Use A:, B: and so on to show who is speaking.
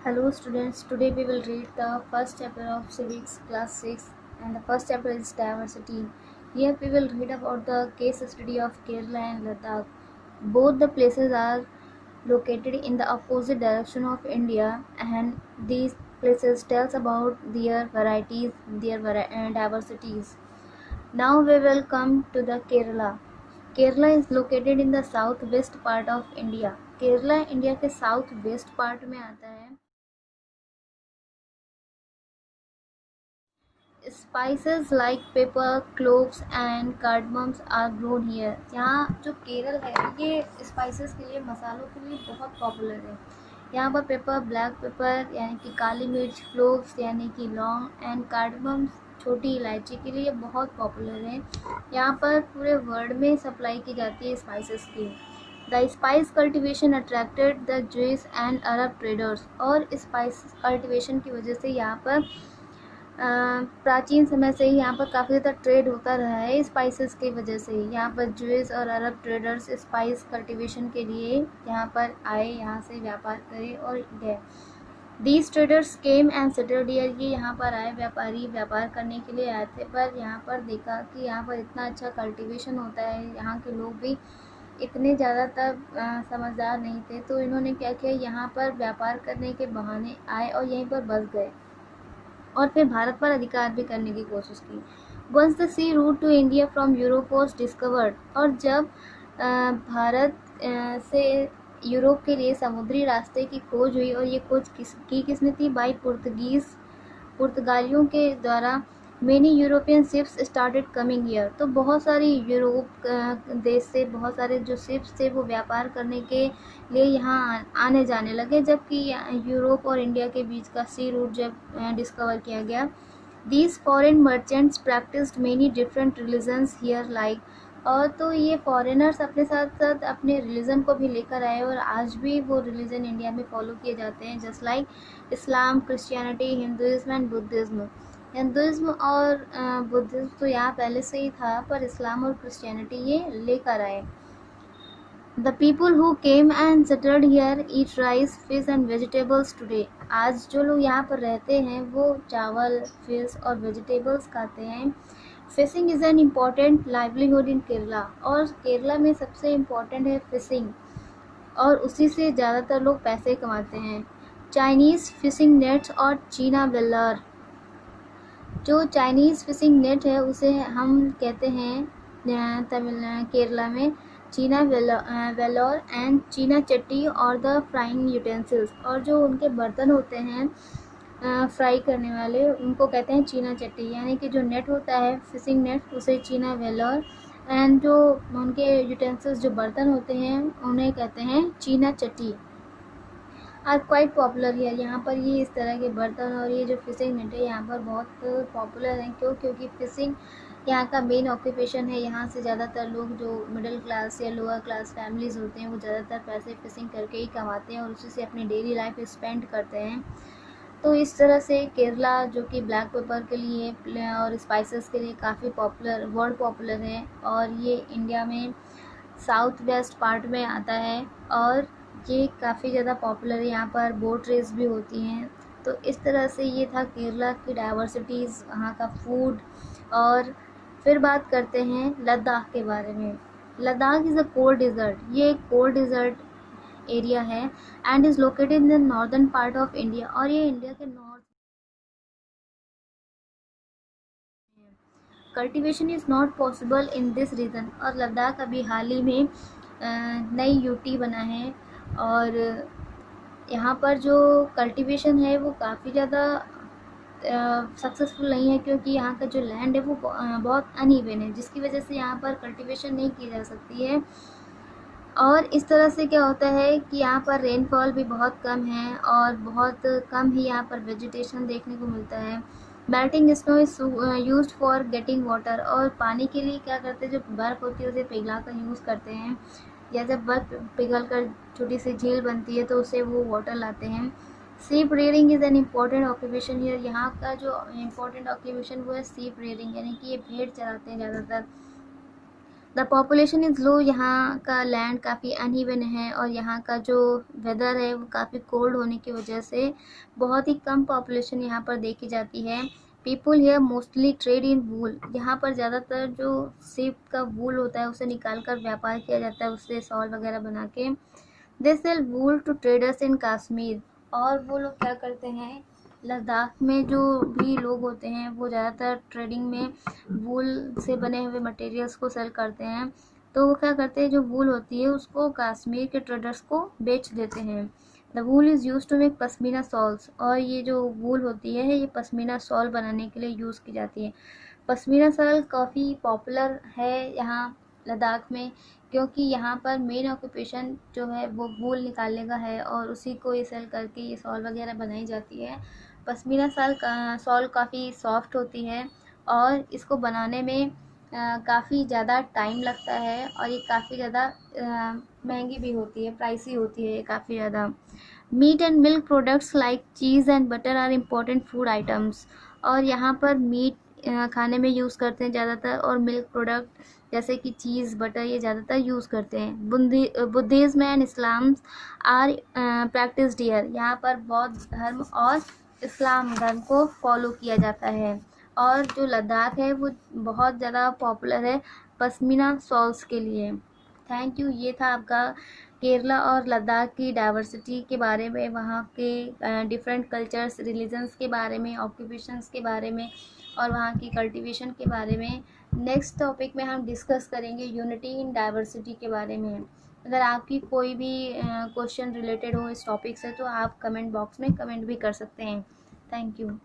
A: Hello students, today we will read the first chapter of Civics class 6 and the first chapter is diversity. Here we will read about the case study of Kerala and Ladakh. Both the places are located in the opposite direction of India and these places tells about their varieties, diversities. Now we will come to the Kerala. Kerala is located in the south west part of India. Kerala India के south west part में आता है। Spices like pepper, cloves and cardamoms are grown here. यहाँ जो केरल है ये spices के लिए, मसालों के लिए बहुत पॉपुलर है। यहाँ पर पेपर, ब्लैक पेपर यानी कि काली मिर्च, क्लोव्स यानी कि लौंग एंड कार्डमम्स छोटी इलायची के लिए बहुत पॉपुलर है। यहाँ पर पूरे वर्ल्ड में सप्लाई की जाती है स्पाइसेस की। The spice cultivation attracted the Jewish and Arab traders. और स्पाइस कल्टिवेशन की वजह से यहाँ पर प्राचीन समय से ही यहाँ पर काफ़ी ज़्यादा ट्रेड होता रहा है स्पाइसेस की वजह से। यहाँ पर ज्यूइश और अरब ट्रेडर्स स्पाइस कल्टिवेशन के लिए यहाँ पर आए, यहाँ से व्यापार करे और गए। These traders came and settled here। ये यहाँ पर आए, व्यापारी व्यापार करने के लिए आए थे, पर यहाँ पर देखा कि यहाँ पर इतना अच्छा कल्टीवेशन होता है। यहाँ के लोग भी इतने ज़्यादा तब समझदार नहीं थे, तो इन्होंने क्या किया, यहाँ पर व्यापार करने के बहाने आए और यहीं पर बस गए और फिर भारत पर अधिकार भी करने की कोशिश की। Once the sea route to India from Europe was discovered. और जब भारत से यूरोप के लिए समुद्री रास्ते की खोज हुई, और ये खोज किसने थी, बाई पुर्तगालियों के द्वारा। Many European ships started coming here. तो बहुत सारी यूरोप देश से बहुत सारे जो शिप्स थे वो व्यापार करने के लिए यहाँ आने जाने लगे, जबकि यूरोप और इंडिया के बीच का सी रूट जब डिस्कवर किया गया। These foreign merchants practised many different religions here like. और तो ये फॉरेनर्स अपने साथ साथ अपने रिलीजन को भी लेकर आए और आज भी वो रिलीजन इंडिया में फॉलो किए जाते हैं, just like Islam, Christianity, हिंदुज़्म and Buddhism. हिंदुज़्म और बुद्धिज़्म तो यहाँ पहले से ही था, पर इस्लाम और क्रिश्चियनिटी ये लेकर आए। The people who came and settled here eat rice, fish and vegetables today. आज जो लोग यहाँ पर रहते हैं वो चावल, फिश और वेजिटेबल्स खाते हैं। Fishing is an important livelihood in Kerala. और केरला में सबसे इम्पॉर्टेंट है फिशिंग, और उसी से ज़्यादातर लोग पैसे कमाते हैं। चाइनीज़ फिशिंग नेट्स और चीना वेलर। जो चाइनीज़ फिशिंग नेट है उसे हम कहते हैं केरला में चीना वेलोर एंड चीना चट्टी और द फ्राइंग यूटेंसिल्स। और जो उनके बर्तन होते हैं फ्राई करने वाले, उनको कहते हैं चीना चट्टी। यानी कि जो नेट होता है फिशिंग नेट उसे चीना वेलोर, एंड जो उनके यूटेंसिल्स जो बर्तन होते हैं उन्हें कहते हैं cheena chatti. Are quite popular here. यहाँ पर ये इस तरह के बर्तन और ये जो फिशिंग नेट है यहाँ पर बहुत पॉपुलर हैं। क्योंकि फिशिंग यहाँ का मेन ऑक्यूपेशन है। यहाँ से ज़्यादातर लोग जो मिडिल क्लास या लोअर क्लास फैमिलीज़ होते हैं वो ज़्यादातर पैसे फिशिंग करके ही कमाते हैं और उसी से अपनी डेली लाइफ स्पेंड करते हैं। तो इस तरह से केरला जो कि ब्लैक पेपर के लिए और स्पाइसेस के लिए काफ़ी वर्ल्ड पॉपुलर है, और ये इंडिया में साउथ वेस्ट पार्ट में आता है और ये काफ़ी ज़्यादा पॉपुलर है। यहाँ पर बोट रेस भी होती हैं। तो इस तरह से ये था केरला की डाइवर्सिटीज़, वहाँ का फूड। और फिर बात करते हैं लद्दाख के बारे में। Ladakh is a cold desert. ये एक कोल्ड डिज़र्ट एरिया है and is located in the northern part of India. और ये इंडिया के north. Cultivation is not possible in this region. और लद्दाख अभी हाल ही में नई यूटी बना है, और यहाँ पर जो कल्टीवेशन है वो काफ़ी ज़्यादा सक्सेसफुल नहीं है, क्योंकि यहाँ का जो लैंड है वो बहुत अनइवन है, जिसकी वजह से यहाँ पर कल्टीवेशन नहीं की जा सकती है। और इस तरह से क्या होता है कि यहाँ पर रेनफॉल भी बहुत कम है और बहुत कम ही यहाँ पर वेजिटेशन देखने को मिलता है। Melting snow is used for getting water. और पानी के लिए क्या करते हैं, जो बर्फ़ होती है उसे पिघला कर यूज़ करते हैं, या जब बर्फ़ पिघल कर छोटी सी झील बनती है तो उससे वो वाटर लाते हैं। सीप rearing is an important occupation here. यहाँ का जो इम्पोर्टेंट ऑक्यूपेशन वो है सीप रेयरिंग, यानी कि ये भेड़ चराते हैं ज़्यादातर। द पॉपुलेशन इज़ लो, यहाँ का लैंड काफ़ी अनइवन है और यहाँ का जो वेदर है वो काफ़ी कोल्ड होने की वजह से बहुत ही कम पॉपुलेशन यहाँ पर देखी जाती है। People here mostly trade in wool, यहाँ पर ज़्यादातर जो सिप का वूल होता है उसे निकाल कर व्यापार किया जाता है, उससे शॉल वगैरह बना के। They sell wool to traders in Kashmir, और वो लोग क्या करते हैं, लद्दाख में जो भी लोग होते हैं वो ज़्यादातर ट्रेडिंग में वूल से बने हुए मटेरियल्स को सेल करते हैं। तो वो क्या करते हैं, जो वूल होती है उसको कश्मीर के ट्रेडर्स को बेच देते हैं। The wool is use to make pashmina shawls, और ये जो वूल होती है ये पश्मीना शॉल बनाने के लिए यूज़ की जाती है। पश्मीना शॉल काफ़ी पॉपुलर है यहाँ लद्दाख में, क्योंकि यहाँ पर मेन ऑक्यूपेशन जो है वो वूल निकालने का है और उसी को ये सेल करके ये शॉल वगैरह बनाई जाती है। पश्मीना शॉल काफ़ी सॉफ्ट होती है और इसको बनाने में काफ़ी ज़्यादा टाइम लगता है और ये काफ़ी ज़्यादा महंगी भी होती है, प्राइसी होती है ये काफ़ी ज़्यादा। Meat and milk products like cheese and butter are important food items, और यहाँ पर मीट खाने में यूज़ करते हैं ज़्यादातर, और मिल्क प्रोडक्ट जैसे कि चीज़ बटर ये ज़्यादातर यूज़ करते हैं। Buddhism and Islam are practised here, यहाँ पर बौद्ध धर्म और इस्लाम धर्म को फॉलो किया जाता है। और जो लद्दाख है वो बहुत ज़्यादा पॉपुलर है पश्मीना शॉल्स के लिए। Thank you. ये था आपका केरला और लद्दाख की डाइवर्सिटी के बारे में, वहाँ के डिफरेंट कल्चर्स, रिलीजन्स के बारे में, ऑक्यूपेशंस के बारे में और वहाँ की कल्टीवेशन के बारे में। नेक्स्ट टॉपिक में हम डिस्कस करेंगे यूनिटी इन डाइवर्सिटी के बारे में। अगर आपकी कोई भी क्वेश्चन रिलेटेड हो इस टॉपिक से तो आप कमेंट बॉक्स में कमेंट भी कर सकते हैं। Thank you.